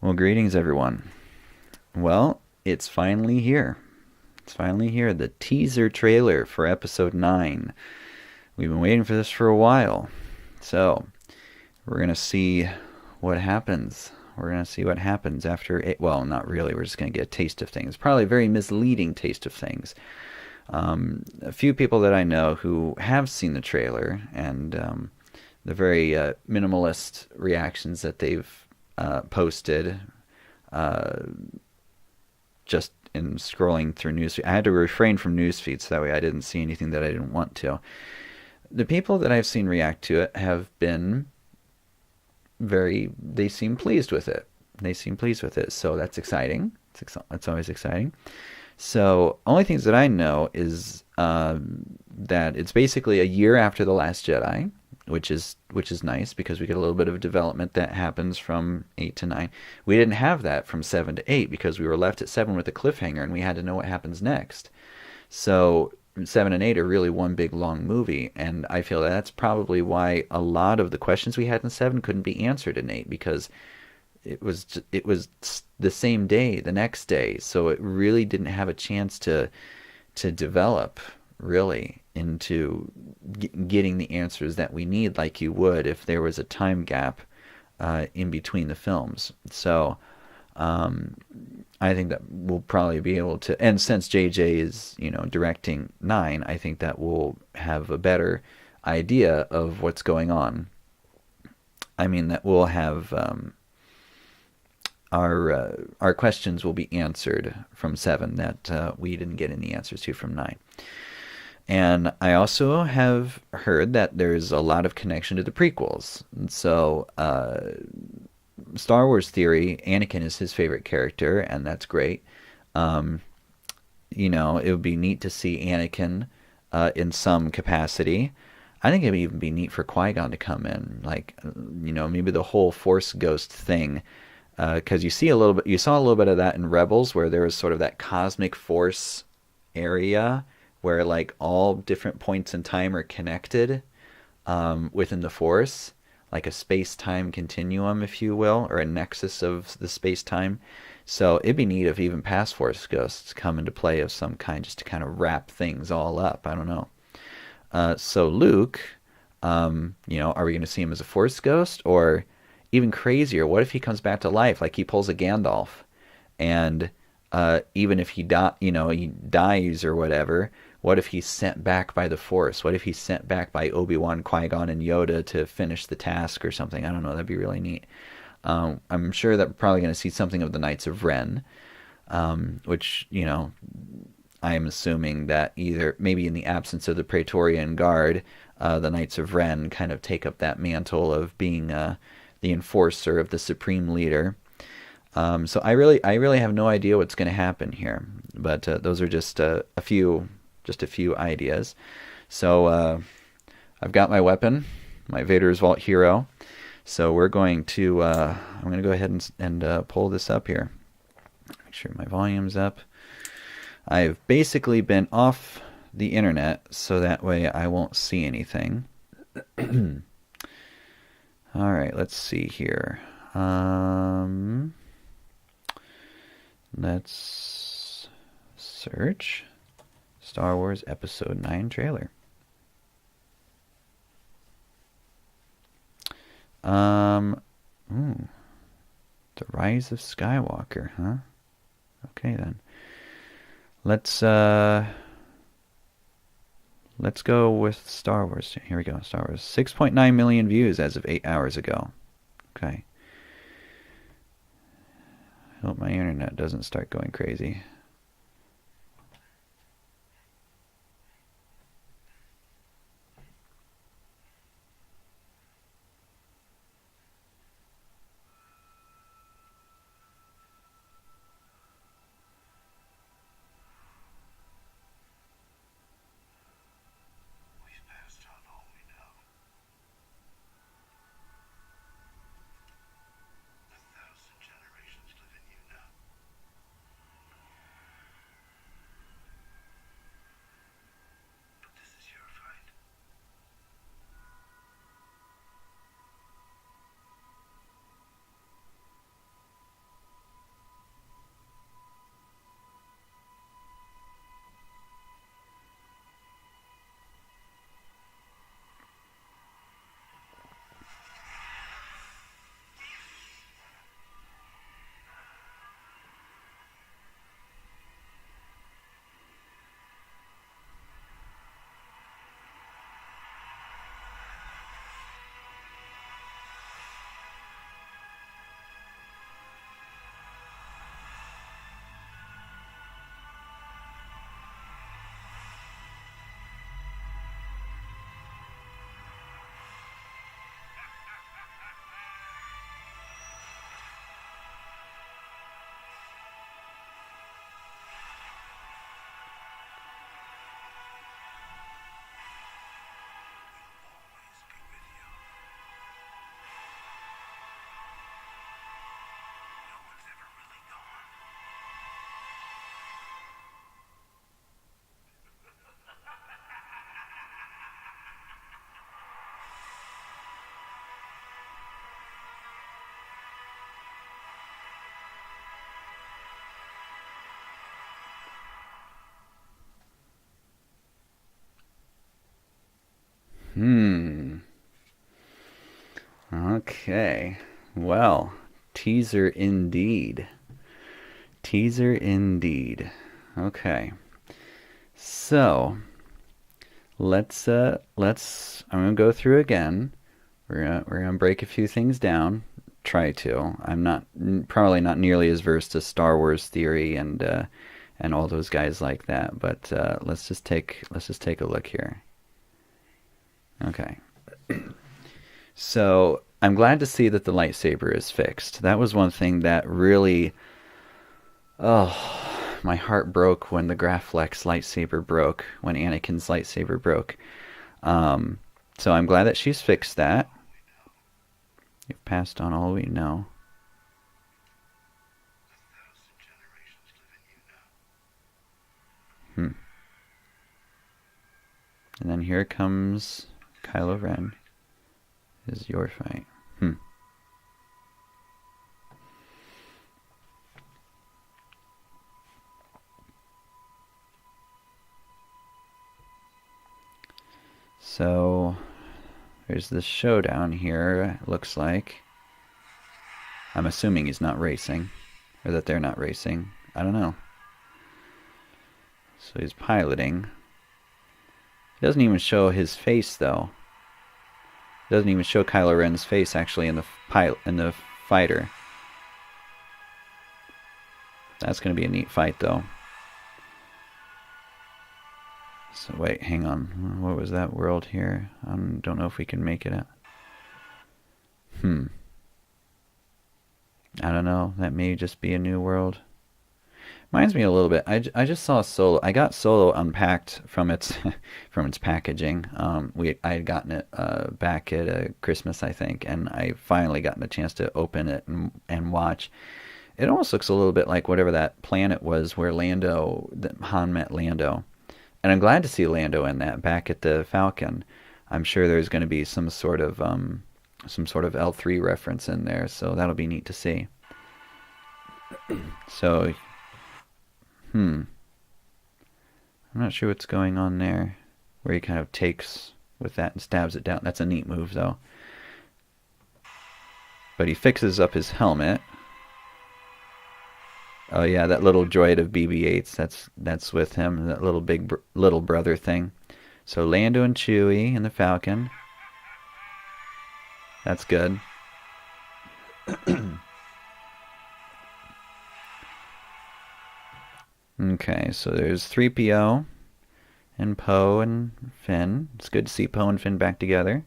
Well, greetings, everyone. Well, it's finally here. It's finally here. The teaser trailer for episode 9. We've been waiting for this for a while. So, we're going to see what happens. We're going to see what happens after it. Well, not really. We're just going to get a taste of things. Probably a very misleading taste of things. A few people that I know who have seen the trailer and the very minimalist reactions that they've posted uh, just in scrolling through newsfeed. I had to refrain from news feeds so that way I didn't see anything that I didn't want to. The people that I've seen react to it have been they seem pleased with it. They seem pleased with it, so that's exciting. It's always exciting. So, only things that I know is that it's basically a year after The Last Jedi, which is nice because we get a little bit of development that happens from 8 to 9. We didn't have that from 7 to 8 because we were left at 7 with a cliffhanger and we had to know what happens next. So 7 and 8 are really one big long movie, and I feel that's probably why a lot of the questions we had in 7 couldn't be answered in 8 because it was the same day, the next day, so it really didn't have a chance to develop really into getting the answers that we need like you would if there was a time gap in between the films. So um, I think that we'll probably be able to, and since JJ is directing 9, I think that we'll have a better idea of what's going on. I mean that we'll have our questions will be answered from 7 that we didn't get any answers to from 9. And I also have heard that there's a lot of connection to the prequels. And so, Star Wars theory, Anakin is his favorite character, and that's great. Um, it would be neat to see Anakin in some capacity. I think it would even be neat for Qui Gon to come in, like maybe the whole Force Ghost thing, because you saw a little bit of that in Rebels, where there was sort of that cosmic Force area where like all different points in time are connected within the Force, like a space time continuum, if you will, or a nexus of the space time. So it'd be neat if even past Force ghosts come into play of some kind, just to kind of wrap things all up. I don't know. So Luke, are we going to see him as a Force ghost, or even crazier? What if he comes back to life, like he pulls a Gandalf, and even if he dies or whatever, what if he's sent back by the Force? What if he's sent back by Obi-Wan, Qui-Gon, and Yoda to finish the task or something? I don't know. That'd be really neat. I'm sure that we're probably going to see something of the Knights of Ren, which, I am assuming that either maybe in the absence of the Praetorian Guard, the Knights of Ren kind of take up that mantle of being the enforcer of the supreme leader. So I really have no idea what's going to happen here, but those are just a few ideas. So I've got my weapon, my Vader's Vault Hero. So I'm going to go ahead and pull this up here. Make sure my volume's up. I've basically been off the internet so that way I won't see anything. All right, let's see here. Let's search Star Wars Episode 9 trailer. Um, ooh, The Rise of Skywalker, huh? Okay then. Let's uh let's go with Star Wars. Here we go. Star Wars. 6.9 million views as of 8 hours ago. Okay. I hope my internet doesn't start going crazy. Okay. Well, teaser indeed. Teaser indeed. Okay. So, let's I'm going to go through again. We're gonna break a few things down. Try to. I'm not probably not nearly as versed as Star Wars theory and all those guys like that. But let's just take a look here. Okay. So I'm glad to see that the lightsaber is fixed. That was one thing that really, oh, my heart broke when the Graflex lightsaber broke, when Anakin's lightsaber broke. Um, so I'm glad that she's fixed that. You've passed on all we know. Hmm. And then here comes Kylo Ren. Is your fight. Hmm. So there's this showdown here, it looks like. I'm assuming he's not racing, or that they're not racing. I don't know. So he's piloting. It doesn't even show his face, though. It doesn't even show Kylo Ren's face actually in the fighter. That's going to be a neat fight, though. So wait, hang on. What was that world here? I don't know if we can make it out. Hmm. I don't know. That may just be a new world. Reminds me a little bit. I just saw Solo. I got Solo unpacked from its from its packaging. I had gotten it back at Christmas, I think, and I finally gotten a chance to open it and watch. It almost looks a little bit like whatever that planet was where Han met Lando. And I'm glad to see Lando in that back at the Falcon. I'm sure there's going to be some sort of L3 reference in there, so that'll be neat to see. So, I'm not sure what's going on there. Where he kind of takes with that and stabs it down. That's a neat move, though. But he fixes up his helmet. Oh yeah, that little droid of BB-8's. That's with him. That little brother thing. So Lando and Chewie and the Falcon. That's good. Okay, so there's 3PO and Poe and Finn. It's good to see Poe and Finn back together.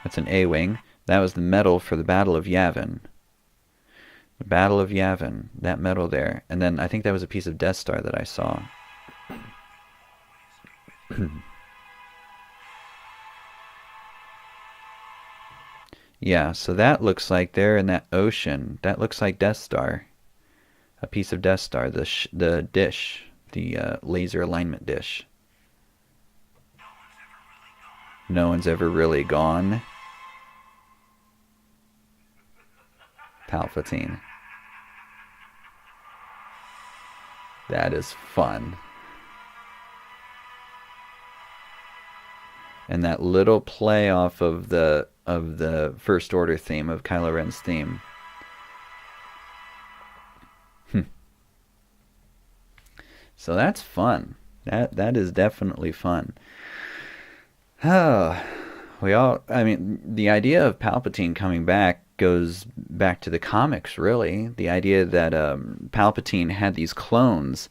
That's an A-Wing. That was the medal for the Battle of Yavin. The Battle of Yavin. That medal there. And then I think that was a piece of Death Star that I saw. Yeah, so that looks like they're in that ocean. That looks like Death Star. A piece of Death Star. The dish. The laser alignment dish. No one's ever really gone. Palpatine. That is fun. And that little play off of the First Order theme of Kylo Ren's theme. So that's fun. That is definitely fun. Oh, I mean, the idea of Palpatine coming back goes back to the comics, really. The idea that Palpatine had these clones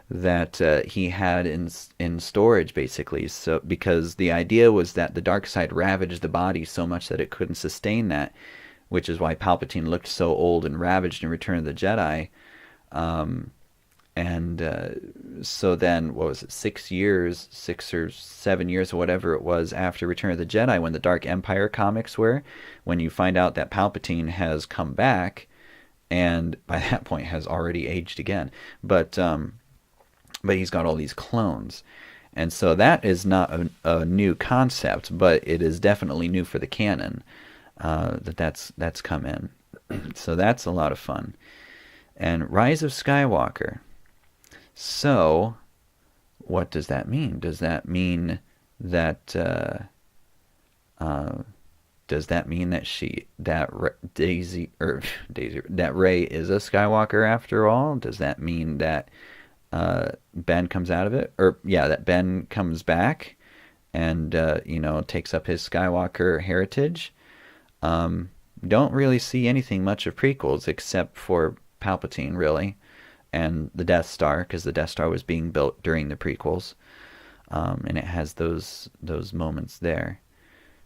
that he had in storage, basically. So because the idea was that the dark side ravaged the body so much that it couldn't sustain that, which is why Palpatine looked so old and ravaged in Return of the Jedi. Um, and so then, what was it, 6 or 7 years, or whatever it was, after Return of the Jedi, when the Dark Empire comics were, when you find out that Palpatine has come back, and by that point has already aged again, but he's got all these clones. And so that is not a new concept, but it is definitely new for the canon, that's come in. So that's a lot of fun. And Rise of Skywalker. So, what does that mean? Does that mean that Does that mean that Daisy or Daisy that Rey is a Skywalker after all? Does that mean that Ben comes out of it, or yeah, that Ben comes back and takes up his Skywalker heritage? Don't really see anything much of prequels except for Palpatine, really, and the Death Star, because the Death Star was being built during the prequels, and it has those moments there.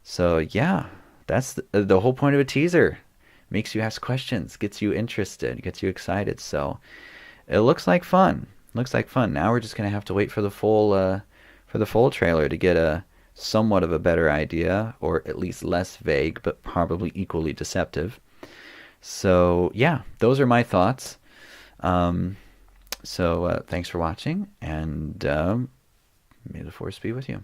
So yeah, that's the whole point of a teaser. Makes you ask questions, gets you interested, gets you excited. So it looks like fun. Looks like fun. Now we're just gonna have to wait for the full trailer to get a somewhat of a better idea, or at least less vague, but probably equally deceptive. So yeah, those are my thoughts. Um, so thanks for watching, and may the force be with you.